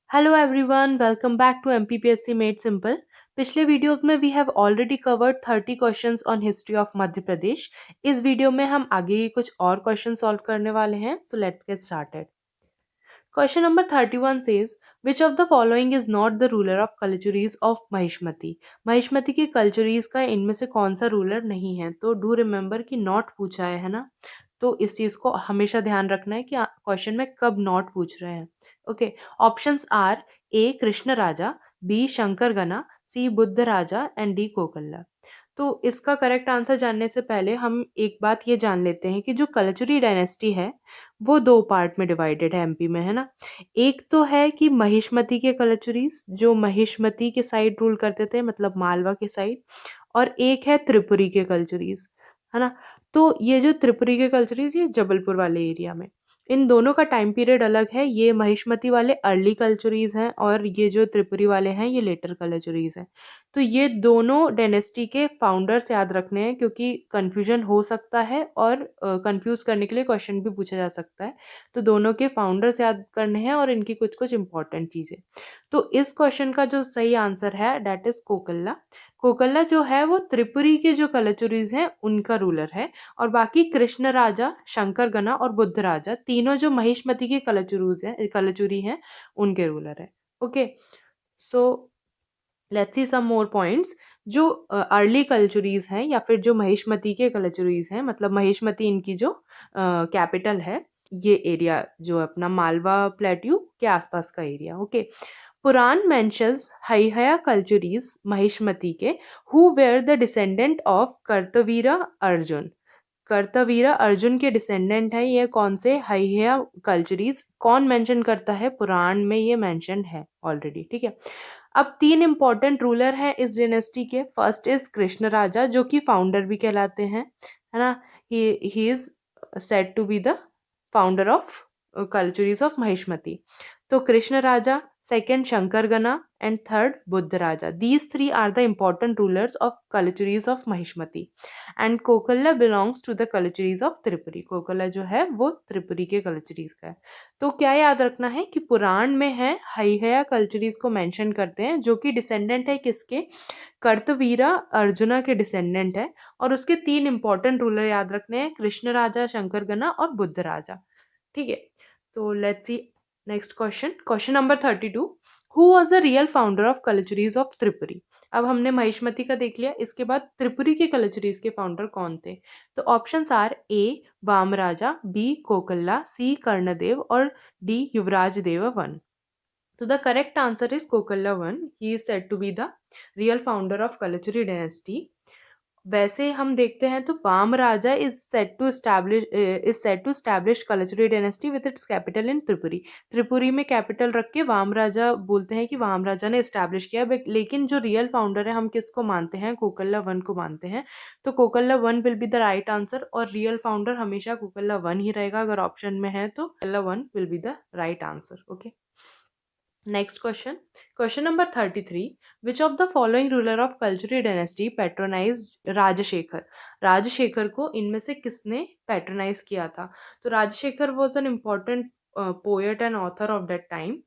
Hello everyone, welcome back to MPPSC Made Simple. पिछले video में we have already covered 30 questions on history of Madhya Pradesh. इस video में हम आगे कुछ और क्वेश्चन सॉल्व करने वाले हैं. So let's get started. Question number 31 says, which of the following is not the ruler of Kalchuris of Mahishmati? Mahishmati के कल्चुरीज का इनमें से कौन सा रूलर नहीं है? तो डू रिमेंबर कि नॉट पूछा है ना. तो इस चीज को हमेशा ध्यान रखना है कि क्वेश्चन में कब नॉट पूछ रहे हैं. Okay. Options are A Krishna Raja, B Shankargana, C Buddha Raja and D Kokalla. तो इसका करेक्ट आंसर जानने से पहले हम एक बात ये जान लेते हैं कि जो कलचुरी डायनेस्टी है वो दो पार्ट में डिवाइडेड है एमपी में, है ना. एक तो है कि महिष्मती के कलचुरीज जो महिष्मती के साइड रूल करते थे, मतलब मालवा के साइड. और एक है त्रिपुरी के कल्चुरीज, है ना. तो ये जो त्रिपुरी के कल्चुरीज ये जबलपुर वाले एरिया में, इन दोनों का टाइम पीरियड अलग है. ये महिष्मती वाले अर्ली कल्चुरीज हैं और ये जो त्रिपुरी वाले हैं ये लेटर कल्चुरीज हैं. तो ये दोनों डायनेस्टी के फाउंडर्स याद रखने हैं क्योंकि कंफ्यूजन हो सकता है और कंफ्यूज करने के लिए क्वेश्चन भी पूछा जा सकता है. तो दोनों के फाउंडर्स याद करने हैं और इनकी कुछ कुछ इंपॉर्टेंट चीजें. तो इस क्वेश्चन का जो सही आंसर है डेट इज कोकल्ला. कोकल्ला जो है वो त्रिपुरी के जो कलचुरीज हैं उनका रूलर है. और बाकी कृष्ण राजा, शंकर गना और बुद्ध राजा तीनों जो महिष्मती के कलचुरी हैं उनके रूलर है. Okay. So let's see some more points. जो अर्ली कल्चुरीज हैं या फिर जो महिष्मती के कल्चुरीज हैं, मतलब महिष्मती इनकी जो कैपिटल है, ये एरिया जो अपना मालवा प्लेट्यू के आसपास का area. Okay. Purana mentions Haihaya Kalachuris Mahishmati के who were the descendant of Kartavirya Arjun. Kartavirya Arjun के डिसेंडेंट है ये कौन से हैहया कल्चुरीज. कौन मेंशन करता है? पुराण में ये मेंशन है ऑलरेडी. ठीक है. अब तीन इंपॉर्टेंट रूलर हैं इस डायनेस्टी के. फर्स्ट इज कृष्ण राजा जो कि फाउंडर भी कहलाते हैं, है ना. He is said to be the founder of Kalachuris of Mahishmati. तो Krishna Raja, second Shankar Gana and third Buddha Raja. These three are the important rulers of Kalachuris of Mahishmati. And Kokalla belongs to the Kalachuris of Tripuri. Kokalla जो है वो त्रिपुरी के कल्चुरीज का है. तो क्या याद रखना है कि पुराण में है हैहया कल्चुरीज को मेंशन करते हैं जो कि डिसेंडेंट है किसके? कर्तवीरा अर्जुना के डिसेंडेंट है. और उसके तीन इंपॉर्टेंट रूलर याद रखने हैं, कृष्ण राजा, शंकर गना और बुद्ध राजा. ठीक है. तो let's see next question. Question number 32. Who was the real founder of Kalachuris of Tripuri. अब हमने महिष्मती का देख लिया, इसके बाद त्रिपुरी के कल्चुरीज के फाउंडर कौन थे? तो options are A Vamaraja, B Kokalla, C Karnadeva और डी युवराज देव वन. तो the correct answer is Kokalla one. He is said to be the real founder of Kalachuri dynasty. वैसे हम देखते हैं तो Vama Raja is set to establish Kalachuri dynasty with its capital in Tripuri. Tripuri में capital रख के वाम राजा बोलते हैं कि वाम राजा ने स्टैब्लिश किया. लेकिन जो रियल फाउंडर है हम किसको मानते हैं? कोकल्ला वन को मानते हैं. तो Kokalla one will be the right answer और रियल फाउंडर हमेशा कोकल्ला वन ही रहेगा. अगर ऑप्शन में है तो Kokalla one will be the right answer. Okay. Next question. Question number 33. Which of the following ruler of Kalchuri dynasty patronized Rajashekhar? Rajashekhar को इनमें से किसने पैट्रोनाइज किया था? तो Rajashekhar was an important poet and author of that time.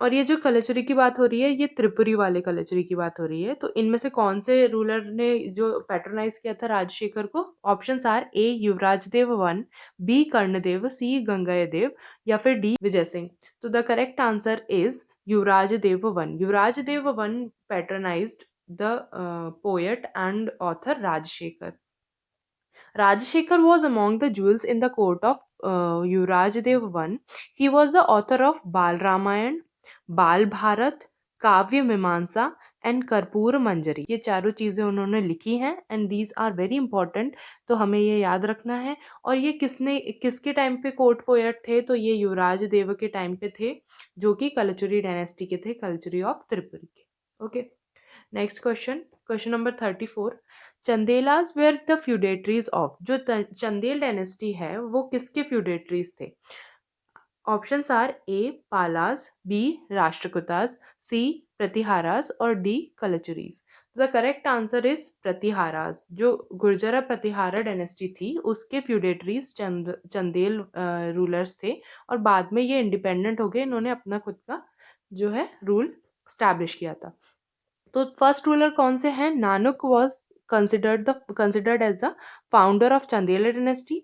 और ये जो कलचुरी की बात हो रही है ये त्रिपुरी वाले कलचुरी की बात हो रही है. तो इनमें से कौन से रूलर ने जो पैट्रोनाइज किया था राजशेखर को? Options are A Yuvaraja Deva one, B Karnadeva, C Gangadeva या फिर डी विजय सिंह. तो the correct answer is Yuvaraja Deva one. Yuvaraja Deva one patronized the poet and author Rajshekhar. Rajshekhar was among the jewels in the court of Yuvraj Dev I. He was the author of Bal Ramayan, बाल भारत, काव्य मीमांसा and कर्पूर मंजरी. ये चारों चीजें उन्होंने लिखी हैं and these are very important. तो हमें ये याद रखना है. और ये किसके टाइम पे कोर्ट पोएट थे? तो ये युवराज देव के टाइम पे थे जो कि कलचुरी डायनेस्टी के थे, कलचुरी ऑफ त्रिपुरी के. Okay. Next question. Question number 34. Chandelas were the feudatories of. जो चंदेल डायनेस्टी है वो किसके फ्यूडेटरीज थे? Options are A Palas, B Rashtrakutas, C Pratiharas और D Kalachuris. The correct answer is Pratiharas. जो गुर्जरा प्रतिहारा डायनेस्टी थी उसके फ्यूडेटरीज चंदेल रूलर्स थे और बाद में ये इंडिपेंडेंट हो गए, इन्होंने अपना खुद का जो है रूल स्टैब्लिश किया था। तो फर्स्ट रूलर कौन से हैं? Nanak was considered as the founder of Chandela dynasty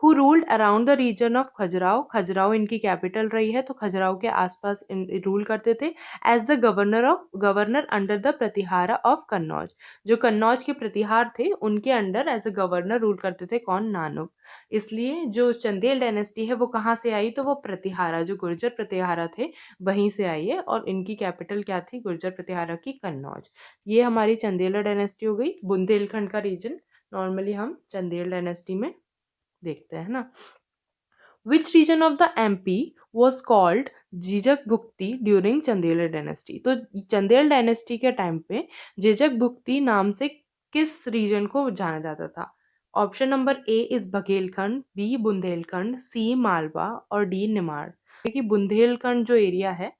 who ruled around the region of Khajuraho. Khajuraho इनकी कैपिटल रही है, तो खजुराहो के आसपास रूल करते थे as the governor under the Pratihara of Kannauj. जो कन्नौज के प्रतिहार थे उनके under as a governor rule करते थे कौन? नानक। इसलिए जो चंदेल डायनेस्टी है वो कहाँ से आई? तो वो प्रतिहारा, जो गुर्जर प्रतिहारा थे वहीं से आई है, और इनकी कैपिटल क्या थी? गुर्जर प्रतिहारा की कन्नौज। ये हमारी चंदेला डायनेस्टी हो गई। बुंदेलखंड का रीजन नॉर्मली हम चंदेल डायनेस्टी में देखते हैं ना। Which region of the MP was called Jejak Bhukti during Chandel dynasty? तो चंदेल डायनेस्टी के टाइम पे जीजक भुक्ति नाम से किस रीजन को जाना जाता था? Option number A is Baghelkhand, B Bundelkhand, C Malwa और डी निमाड़। क्योंकि बुंदेलखंड जो एरिया है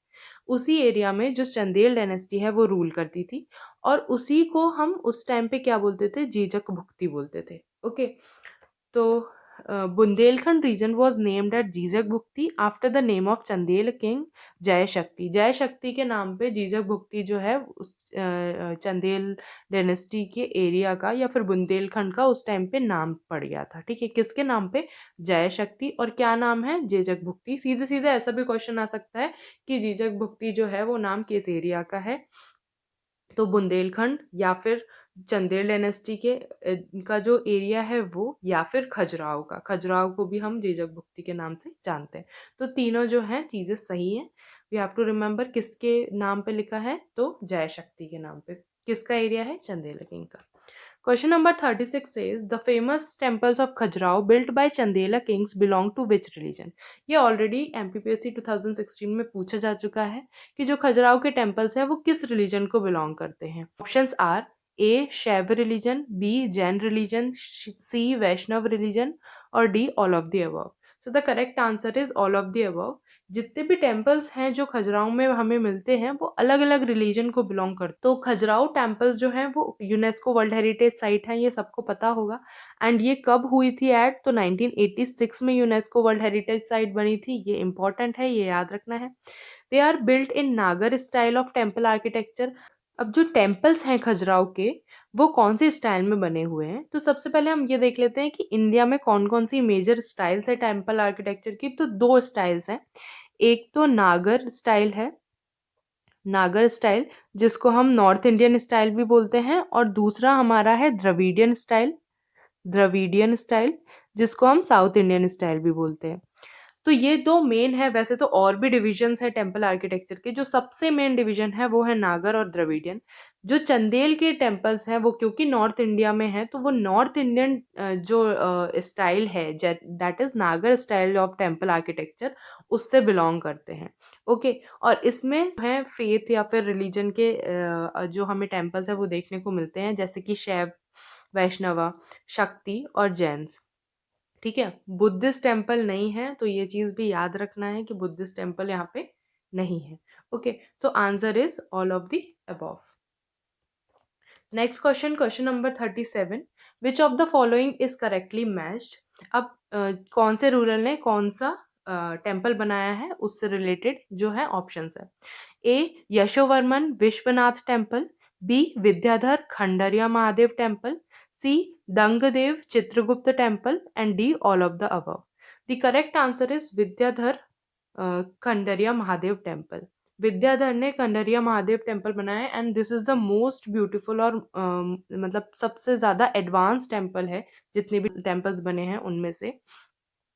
उसी एरिया में जो चंदेल डायनेस्टी है वो रूल करती थी, और उसी को हम उस टाइम पे क्या बोलते थे? जीजक भुक्ति बोलते थे। ओके, तो Bundelkhand region was named at Jejak Bhukti after the name of Chandel king Jay Shakti. जय शक्ति के नाम पे जीजक भुक्ति जो है उस चंदेल डायनेस्टी के एरिया का या फिर बुंदेलखंड का उस टाइम पे नाम पड़ गया था। ठीक है, किसके नाम पे? जय शक्ति। और क्या नाम है? जीजक भुक्ति। सीधे सीधे ऐसा भी क्वेश्चन आ सकता है कि जीजक भुक्ति जो है वो नाम किस एरिया का है? तो बुंदेलखंड या फिर चंदेल डायनेस्टी के का जो एरिया है वो, या फिर खजुराहो का। खजुराहो को भी हम जीजक भुक्ति के नाम से जानते हैं। तो तीनों जो हैं चीज़ें सही हैं। वी हैव टू रिमेंबर किसके नाम पे लिखा है? तो जय शक्ति के नाम पे। किसका एरिया है? चंदेल किंग का। Question number 36 says the famous temples of Khajuraho built by Chandela kings belong to which religion? ये ऑलरेडी MPPSC 2016 में पूछा जा चुका है कि जो खजुराहो के टेम्पल्स हैं वो किस रिलीजन को बिलोंग करते हैं। ऑप्शंस आर ए शैव रिलीजन, बी जैन रिलीजन, सी वैष्णव रिलीजन और D all of the above. So the correct answer is all of the above. जितने भी टेम्पल्स हैं जो खजुराहो में हमें मिलते हैं वो अलग अलग रिलीजन को बिलोंग करते। तो खजुराहो टेम्पल्स जो हैं वो यूनेस्को वर्ल्ड हेरिटेज साइट है, ये सबको पता होगा। एंड ये कब हुई थी ऐड? तो 1986 में यूनेस्को वर्ल्ड हेरिटेज साइट बनी थी। ये इंपॉर्टेंट है, ये याद रखना है। दे आर बिल्ट इन नागर स्टाइल ऑफ टेम्पल आर्किटेक्चर। अब जो टेम्पल्स हैं खजुराहो के वो कौन से स्टाइल में बने हुए हैं? तो सबसे पहले हम ये देख लेते हैं कि इंडिया में कौन कौन सी मेजर स्टाइल्स है टेम्पल आर्किटेक्चर की। तो दो स्टाइल्स हैं। एक तो नागर स्टाइल है, नागर स्टाइल जिसको हम नॉर्थ इंडियन स्टाइल भी बोलते हैं, और दूसरा हमारा है द्रविडियन स्टाइल, द्रविडियन स्टाइल जिसको हम साउथ इंडियन स्टाइल भी बोलते हैं। तो ये दो मेन है। वैसे तो और भी डिविजन्स है टेम्पल आर्किटेक्चर के, जो सबसे मेन डिवीजन है वो है नागर और द्रविडियन। जो चंदेल के टेम्पल्स हैं वो क्योंकि नॉर्थ इंडिया में है तो वो नॉर्थ इंडियन जो स्टाइल है दैट इज नागर स्टाइल ऑफ टेम्पल आर्किटेक्चर, उससे बिलोंग करते हैं। ओके, और इसमें है फेथ या फिर रिलीजन के जो हमें टेम्पल्स है वो देखने को मिलते हैं, जैसे कि शैव, वैष्णवा, शक्ति और जैन्स। ठीक है, बुद्धिस्ट टेम्पल नहीं है, तो ये चीज भी याद रखना है कि बुद्धिस्ट टेम्पल यहाँ पे नहीं है। Okay, so answer is all of the above. Next question, question number 37, which of the following is correctly matched? अब कौन से रूलर ने कौन सा टेम्पल बनाया है उससे रिलेटेड जो है ऑप्शंस है। A Yashovarman Vishwanath temple, B Vidyadhar Kandariya Mahadev temple, C Dhangadev Chitragupta temple and D all of the above. The correct answer is Vidyadhar Kandariya Mahadev temple. Vidyadhar ने खंडरिया महादेव टेम्पल बनाया and this is the most beautiful और मतलब सबसे ज़्यादा एडवांस टेम्पल है जितने भी टेम्पल्स बने हैं उनमें से।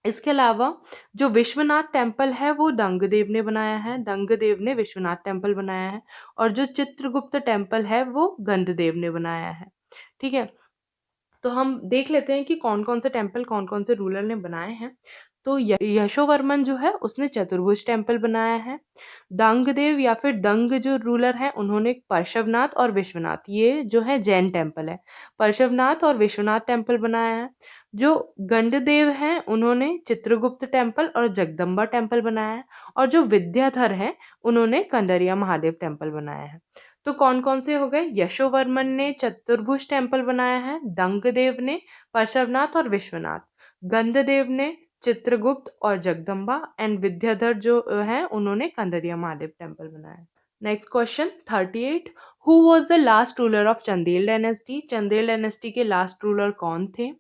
इसके अलावा जो विश्वनाथ टेम्पल है वो दंगदेव ने बनाया है, दंगदेव ने विश्वनाथ टेम्पल बनाया है, और जो चित्रगुप्त टेम्पल है वो गंधदेव ने बनाया है। ठीक है, तो हम देख लेते हैं कि कौन कौन से टेम्पल कौन कौन से रूलर ने बनाए हैं। तो यशोवर्मन जो है उसने चतुर्भुज टेम्पल बनाया है। दंगदेव या फिर दंग जो रूलर है उन्होंने पार्श्वनाथ और विश्वनाथ, ये जो है जैन टेम्पल है, पार्श्वनाथ और विश्वनाथ टेम्पल बनाया है। जो गंडदेव हैं उन्होंने चित्रगुप्त टेम्पल और जगदम्बा टेम्पल बनाया है, और जो विद्याधर है उन्होंने कंडरिया महादेव टेम्पल बनाया है। तो कौन कौन से हो गए? यशोवर्मन ने चतुर्भुज टेम्पल बनाया है, दंगदेव ने पार्श्वनाथ और विश्वनाथ, गंधदेव ने चित्रगुप्त और जगदम्बा, एंड विद्याधर जो हैं उन्होंने कंदरिया महादेव टेम्पल बनाया। Next question 38, who was the last ruler of Chandel dynasty? Chandel dynasty के लास्ट रूलर कौन थे?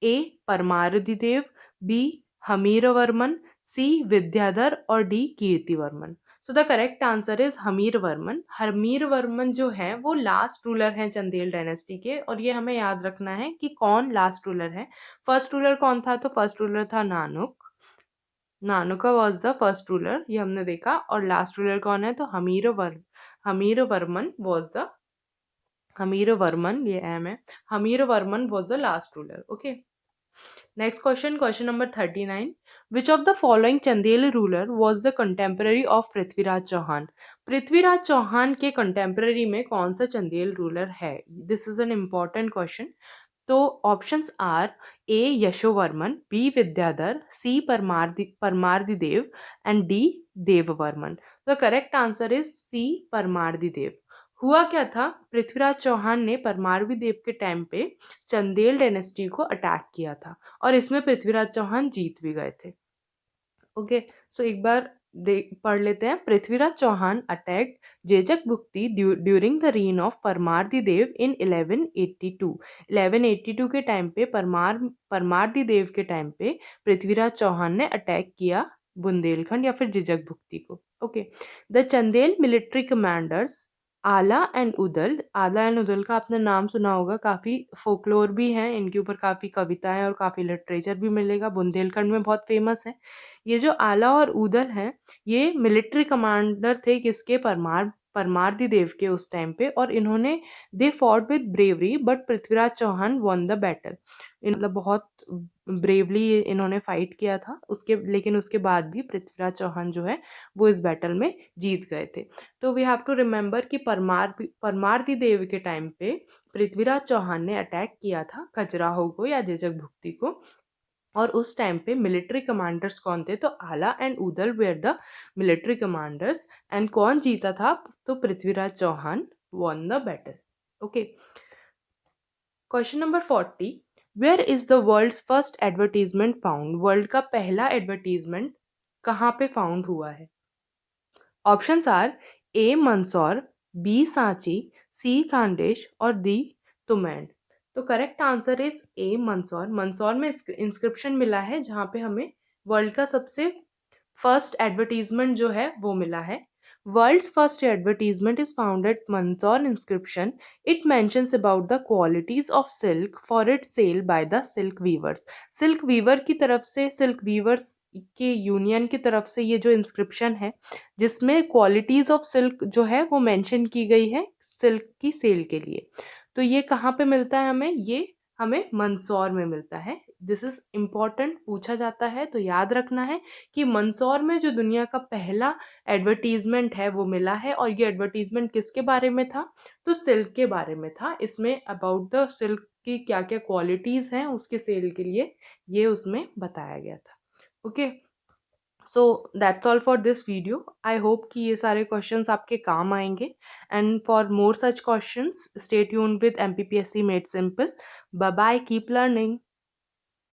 A Paramardideva, B Hammiravarman, C Vidyadhar और D Kirtivarman. So the correct answer is Hammiravarman. Hammiravarman जो है वो लास्ट रूलर हैं चंदेल डायनेस्टी के, और ये हमें याद रखना है कि कौन लास्ट रूलर है। फर्स्ट रूलर कौन था? तो फर्स्ट रूलर था नानुक। नानुका वॉज द फर्स्ट रूलर, ये हमने देखा। और लास्ट रूलर कौन है? तो हमीरवर्मन वॉज द हमीरवर्मन, ये एम है, Hammiravarman was the last ruler. Okay, next question, question number 39, which of the following Chandel ruler was the contemporary of Prithviraj Chauhan? Prithviraj Chauhan के कंटेम्पररी में कौन सा चंदेल रूलर है? This is an important question. तो options are A Yashovarman, B Vidyadhar, C Paramardideva and D Devavarman. The correct answer is C Paramardideva. हुआ क्या था? पृथ्वीराज चौहान ने परमार्दिदेव के टाइम पे चंदेल डायनेस्टी को अटैक किया था, और इसमें पृथ्वीराज चौहान जीत भी गए थे। ओके, सो एक बार पढ़ लेते हैं। Prithviraj Chauhan attacked Jejak Bhukti during the reign of Paramardideva in 1182। 1182 के टाइम पे परमार्दिदेव के टाइम पे पृथ्वीराज चौहान ने अटैक किया बुंदेलखंड या फिर जिजक भुक्ति को। Okay, the Chandel military commanders आला एंड उदल। आला एंड उदल का आपने नाम सुना होगा, काफ़ी फोकलोर भी हैं इनके ऊपर, काफ़ी कविताएं और काफ़ी लिटरेचर भी मिलेगा, बुंदेलखंड में बहुत फेमस है। ये जो आला और उदल हैं, ये मिलिट्री कमांडर थे किसके? परमार्दिदेव के उस टाइम पे, और इन्होंने they fought with bravery but Prithviraj Chauhan won the battle. मतलब बहुत ब्रेवली इन्होंने फाइट किया था उसके, लेकिन उसके बाद भी पृथ्वीराज चौहान जो है वो इस बैटल में जीत गए थे। तो वी हैव टू रिमेंबर कि परमार्दिदेव के टाइम पे पृथ्वीराज चौहान ने अटैक किया था खजुराहो को या जेजक भुक्ति को, और उस टाइम पे मिलिट्री कमांडर्स कौन थे? तो Alha and Udal were the military commanders, and कौन जीता था? तो Prithviraj Chauhan won the battle. Okay, question number 40, where is the world's first advertisement found? World का पहला एडवर्टीजमेंट कहाँ पे फाउंड हुआ है? Options are A Mandsaur, B Sanchi, C Khandesh और D Tumain. So correct answer is A Mandsaur. Mandsaur में इंस्क्रिप्शन मिला है जहाँ पे हमें वर्ल्ड का सबसे फर्स्ट एडवर्टीजमेंट जो है वो मिला है। World's first advertisement is found at Mandsaur inscription. It mentions about the qualities of silk for it sale by the silk weavers. Silk weaver की तरफ से, सिल्क वीवर्स के यूनियन की तरफ से ये जो इंस्क्रिप्शन है, जिसमें क्वालिटीज ऑफ सिल्क जो है वो मेंशन की गई है सिल्क की सेल के लिए। तो ये कहाँ पे मिलता है हमें? ये हमें मंदसौर में मिलता है। दिस इज इम्पॉर्टेंट, पूछा जाता है तो याद रखना है कि मंदसौर में जो दुनिया का पहला एडवर्टीजमेंट है वो मिला है, और ये एडवर्टीजमेंट किसके बारे में था? तो सिल्क के बारे में था। इसमें अबाउट द सिल्क की क्या क्या क्वालिटीज हैं उसके सेल के लिए ये उसमें बताया गया था। Okay, so that's all for this video. I hope कि ये सारे क्वेश्चंस आपके काम आएंगे, and for more such questions stay tuned with MPPSC made simple. Bye bye, keep learning.